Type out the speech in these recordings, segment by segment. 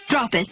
Drop it.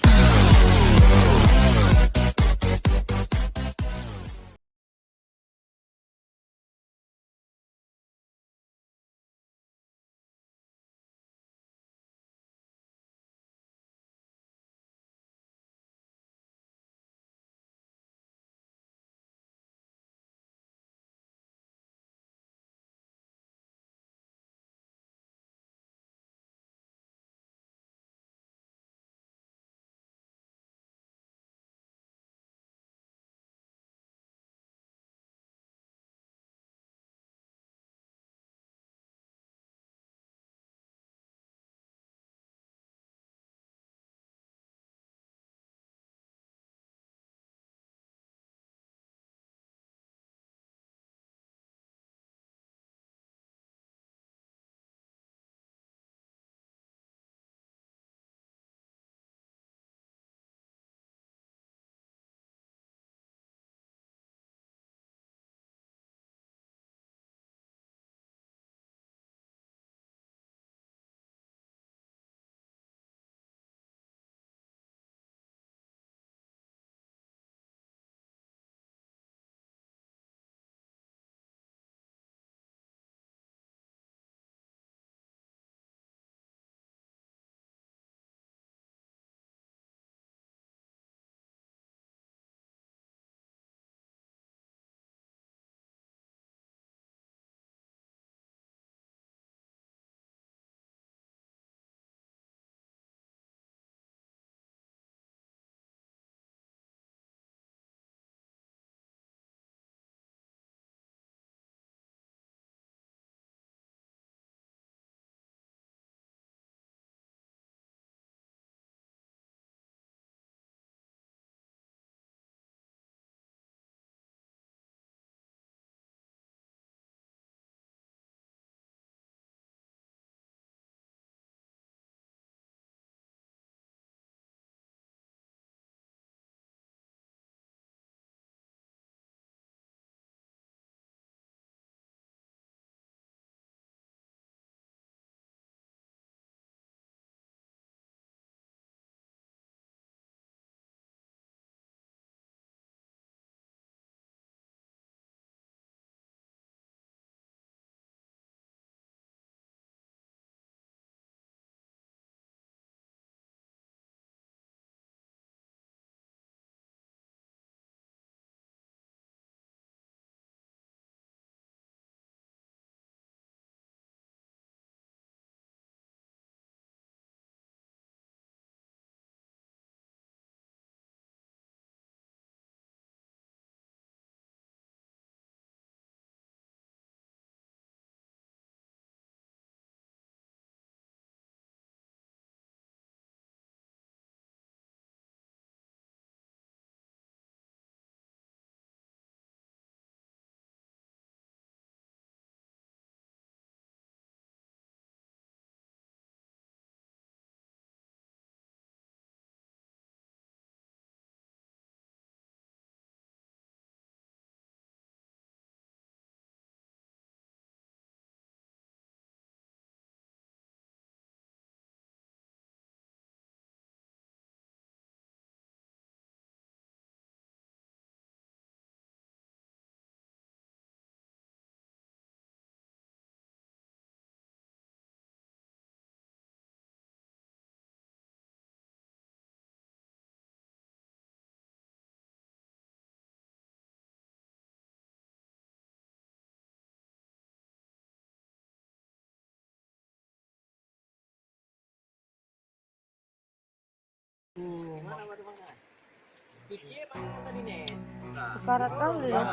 Bekarat kali ya.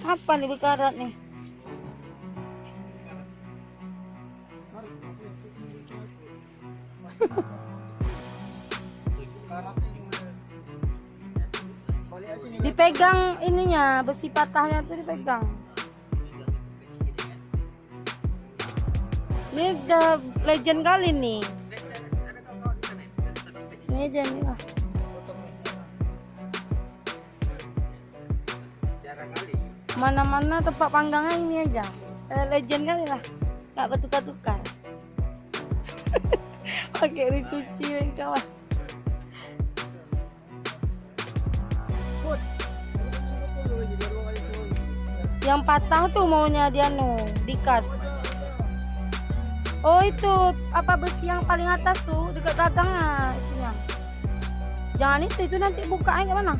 Apa nih bekarat nih? Dipegang ininya, besi patahnya tuh dipegang. Ini udah legend kali nih. Ini aja nih lah. Mana-mana tempat panggangan ini aja. Legend kali lah. Gak bertukar-tukar. Pakai dicuci kawan. Yang patah tuh maunya dia dikat. Oh itu apa besi yang paling atas tuh dekat gagangnya itunya. Jangan itu nanti bukaannya gimana?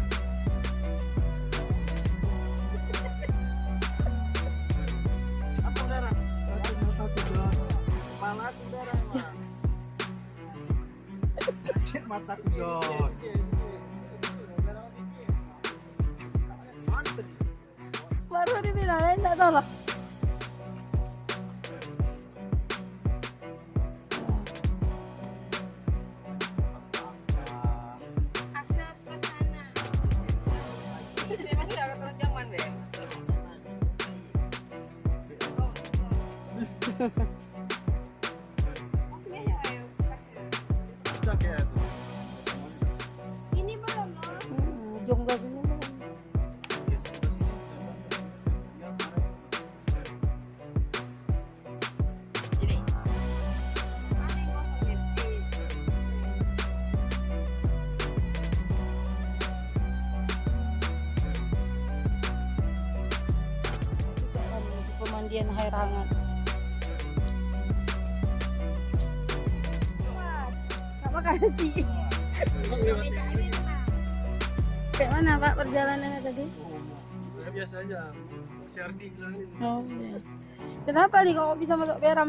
Apa udara? Kepala aku udara emang. Mata kujon. Baru dibilang enggak tahu lah. Ini belum loh. Jongga sini belum. Pemandian air hangat. Apa kayak sih? Kayak mana Pak perjalanannya tadi? Biasa aja. Syardi bilang ini. Oh, iya. Kenapa nih kok bisa masuk Peram?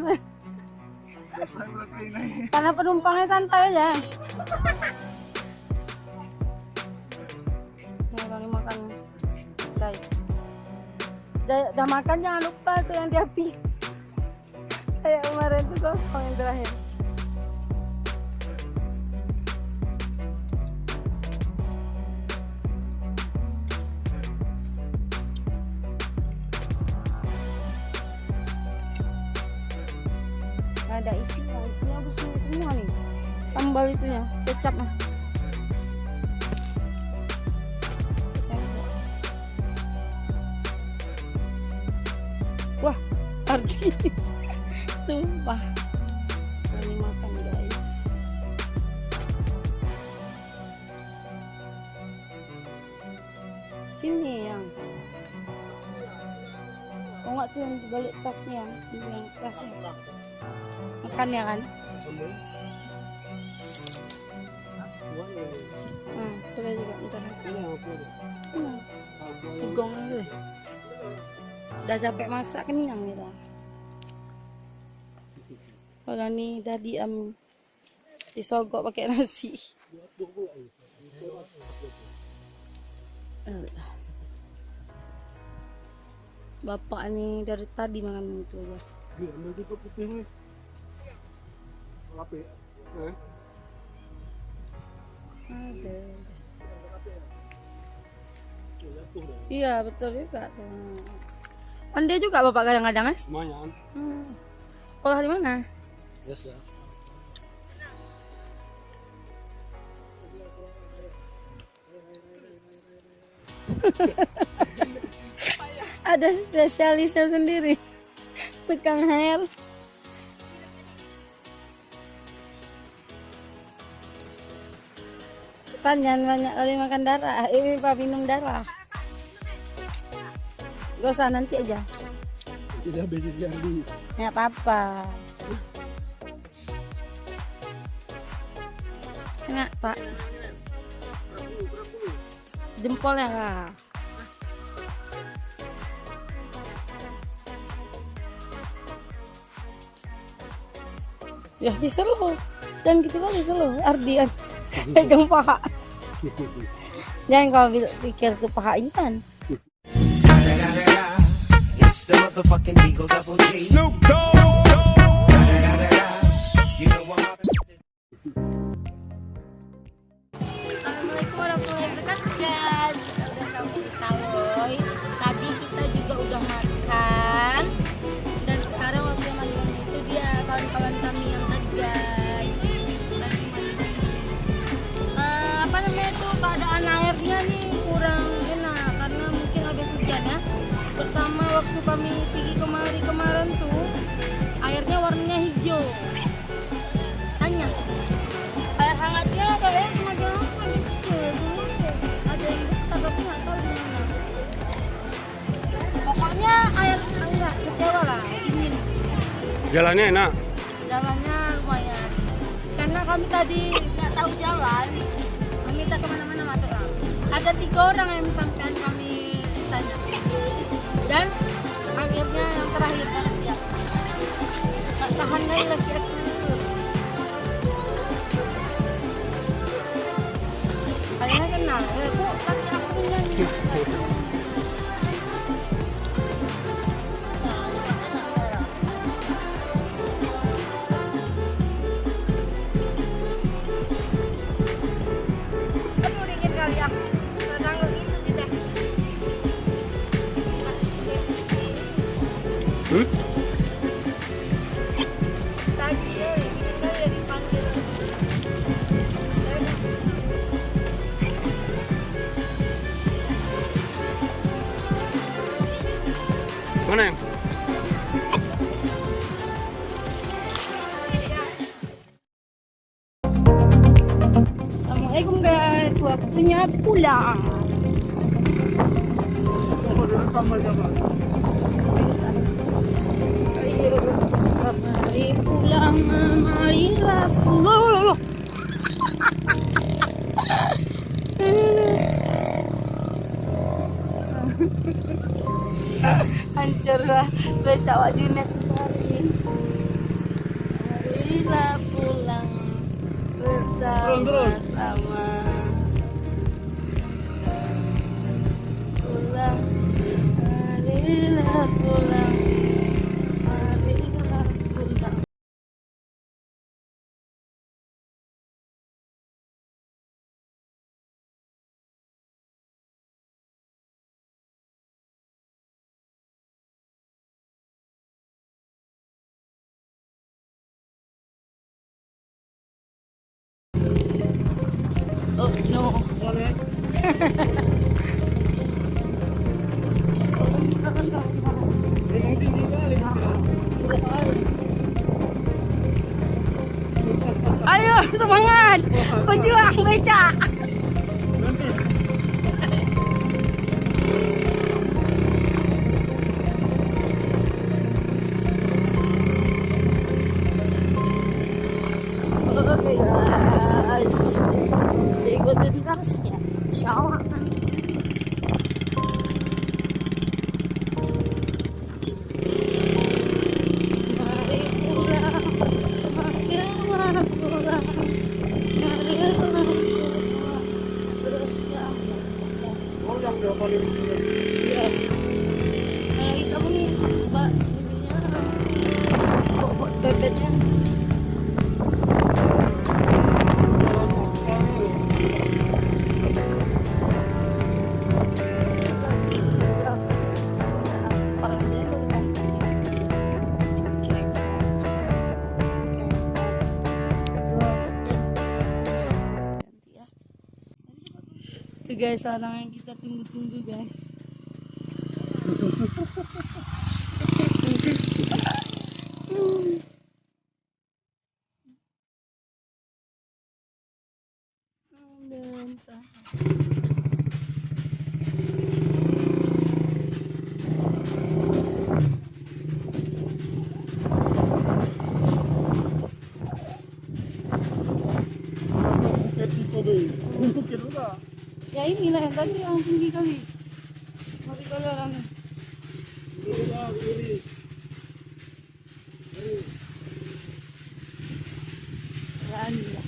Karena penumpangnya santai aja. Nih orang ini makan, guys. Udah makan jangan lupa tuh yang di api. Kayak kemarin tuh kosong yang terakhir. Nggak ada isinya busuk semua nih. Sambal itunya, kecapnya. Wah, Ardi. Sumpah. Ini makan, guys. Sini yang. Oh enggak tuh yang dibalik tasnya, yang tasnya. Makan ya kan? Sudah juga bentar. Tegong dulu. Udah capek masak kenyang kita. Kalau nih udah disogok pakai nasi. Bapak nih dari tadi makan itu aja. Ada. Iya betul juga. Pandai juga bapak kadang-kadang Lumayan. Sekolah di mana? Biasa. Ada spesialisnya sendiri. Tukang air. Jangan banyak kali makan darah. Ini Pak minum darah. Gak usah nanti aja. Tidak besi Syardi. Nggak apa-apa. Enggak Pak. Jempolnya Kak. Ya di selo. Dan gitu kali selo. Ardian. Pegang paha. Jangan kau pikir ke paha ikan. It's the motherfucking Eagle Double G. Snoop Dogg. You know I'm Assalamualaikum warahmatullahi wabarakatuh guys. Kita udah sampai di Kaloy. Tadi kita juga udah makan. Dan sekarang waktu yang makan itu dia kawan-kawan kami yang tadi guys. Lagi mandi-mandi. Apa namanya tuh keadaan airnya nih kurang enak karena mungkin habis hujan ya. Pertama waktu kami pergi kemarin tuh airnya warnanya hijau. Tanya air hangatnya kayaknya semacam apa gitu. Ada yang besar tapi nggak tahu di mana. Pokoknya Jalannya enak. Jalannya lumayan. Karena kami tadi nggak tahu jalan, kami tak kemana-mana masuk lah. Ada 3 orang yang sampai kami tanya. Dan akhirnya yang terakhir kan dia tak tahan lagi aku. Kayaknya kenal. Kok kaki aku punya nih? Mana yang? Assalamualaikum guys, waktunya pulang. Ayo, mari pulang, marilah pulang. Hancur lah, beca wajunet sekali. Marilah pulang bersama-sama. Pulang, marilah pulang, marilah pulang. Oh no. Ayo semangat, berjuang beca. Oke guys, ikutin terus ya, insyaallah. Mari pulang, marilah pulang, marilah pulang bersama. Oh, yang dia paling Ya, lagi kamu nih, Mbak, ininya, bobot bebeknya. Itu guys, orang yang kita tunggu-tunggu guys. mungkin enggak. Ya inilah yang tadi yang tinggi kali. Mati kali orangnya. Kiri. Berani lah.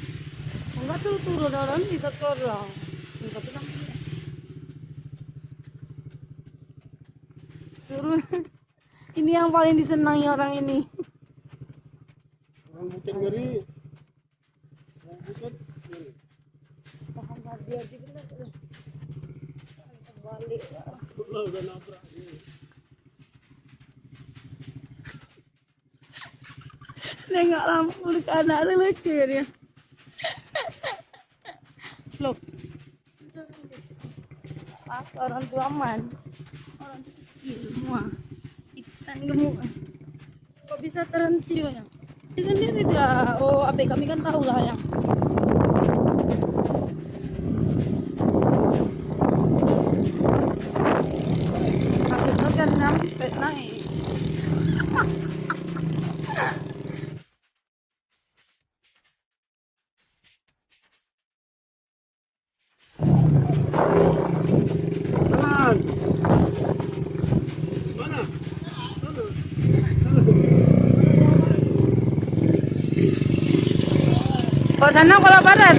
Enggak turun orang di orang. Tapi kan turun. Ini yang paling disenangi orang ini. Orang bukit ngeri. Orang bukit ngeri. Tahan dia juga lah. Balik lah. Udah nabrak. Nengok lampu ke anak tu lucu dia. Loh. Apa orang tua aman? Orang tua kecil semua. Kita gemuk. Kok bisa terhenti ya? Dia sendiri dia. Oh, apa kami kan tahu lah yang. Aku kan sampai naik. Sana kalau barat.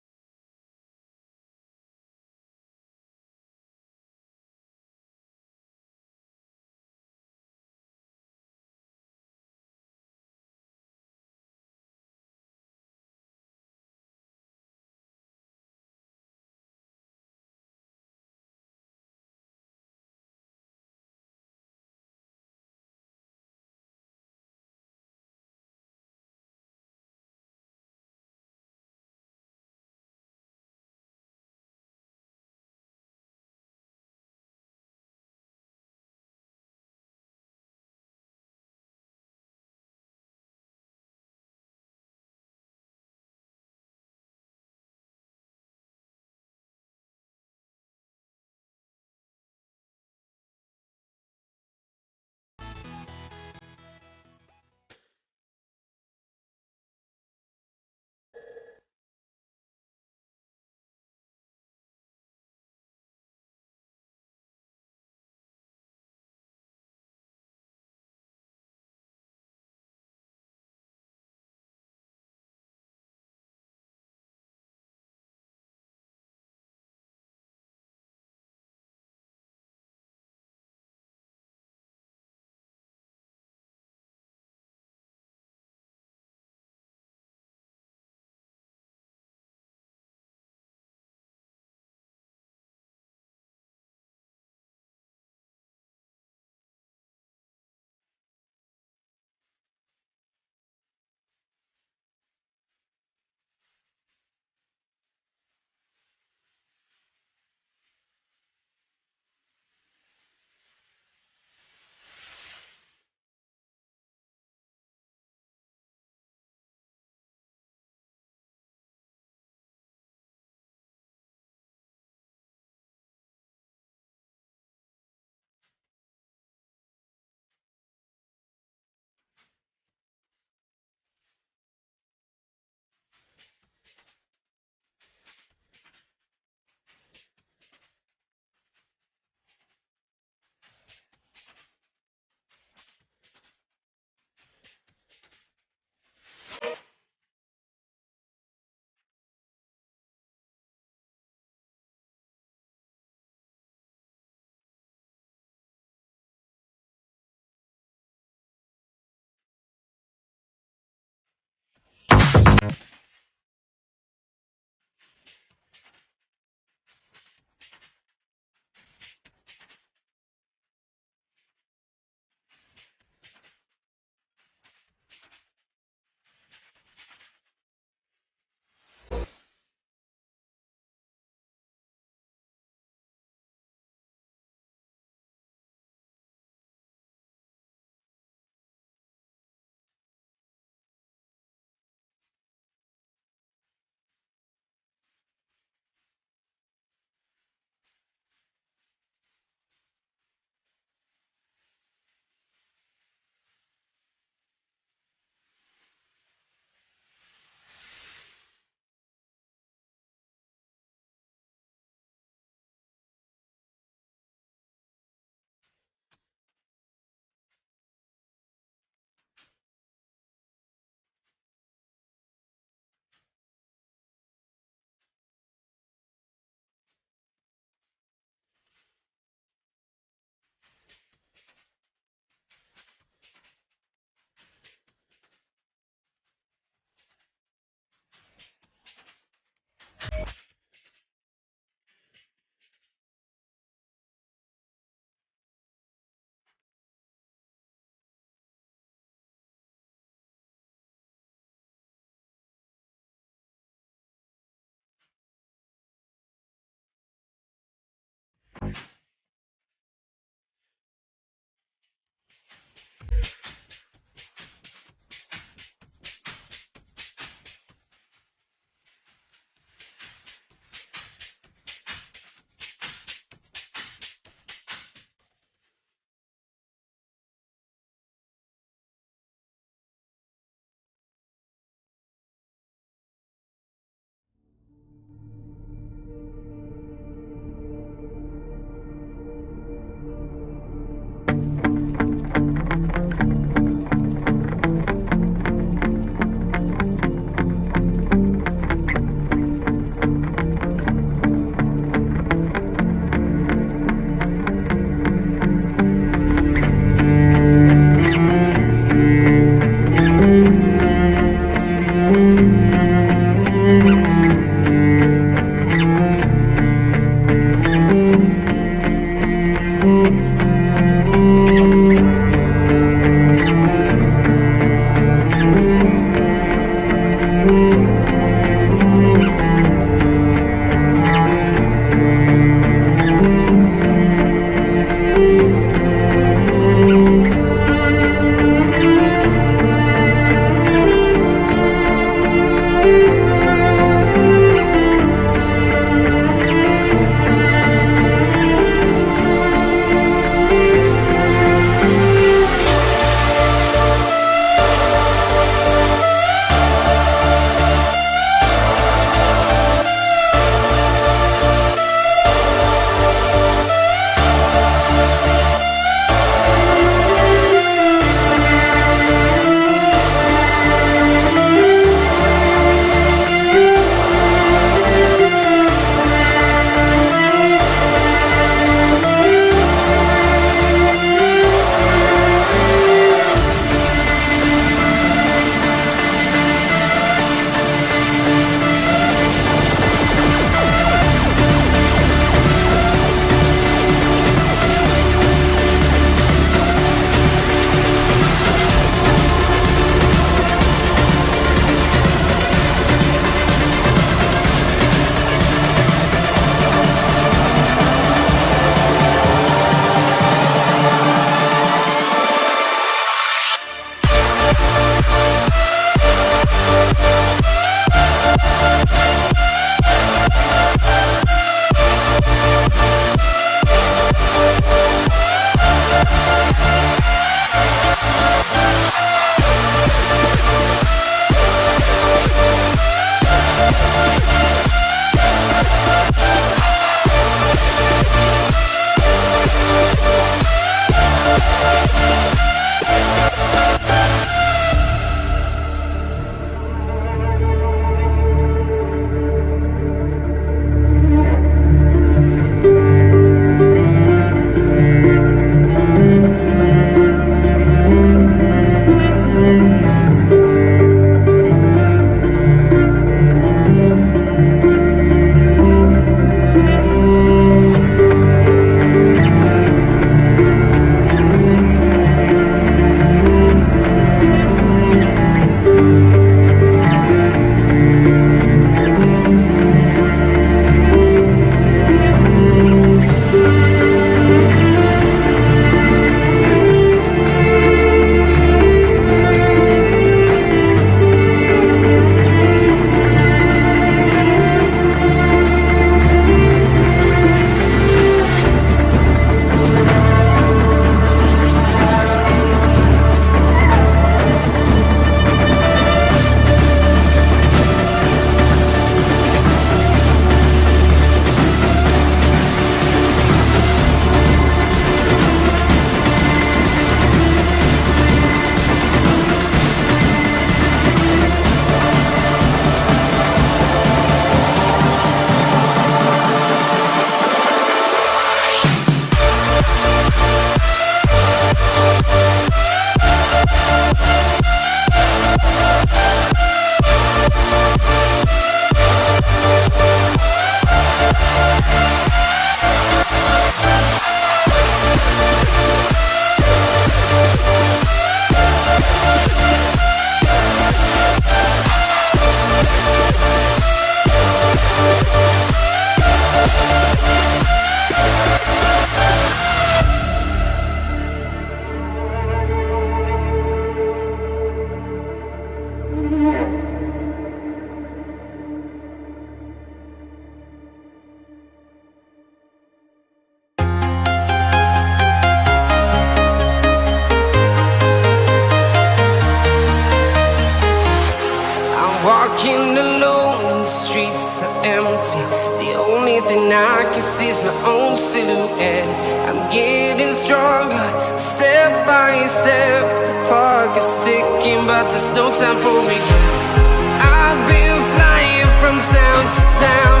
I'm walking alone, the streets are empty. The only thing I can see is my own silhouette. I'm getting stronger, step by step. The clock is ticking, but there's no time for regrets. I've been flying from town to town,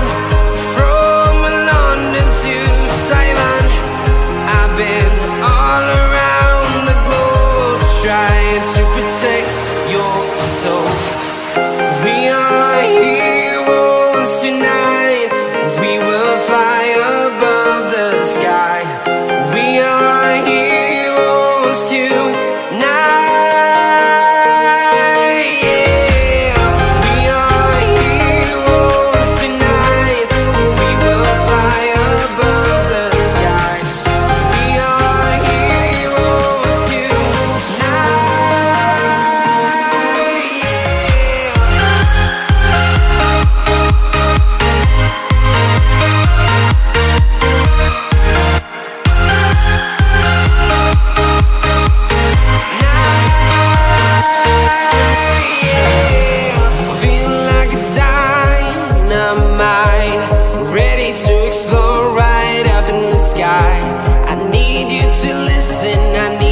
from London to Taiwan. I've been all around the globe, trying to protect your soul. We are heroes tonight. We will fly above the sky. We are heroes tonight. Yeah. We are heroes tonight. We will fly above the sky. We are heroes tonight. Feeling like a dynamite, ready to explode right up in the sky. I need you to listen, I need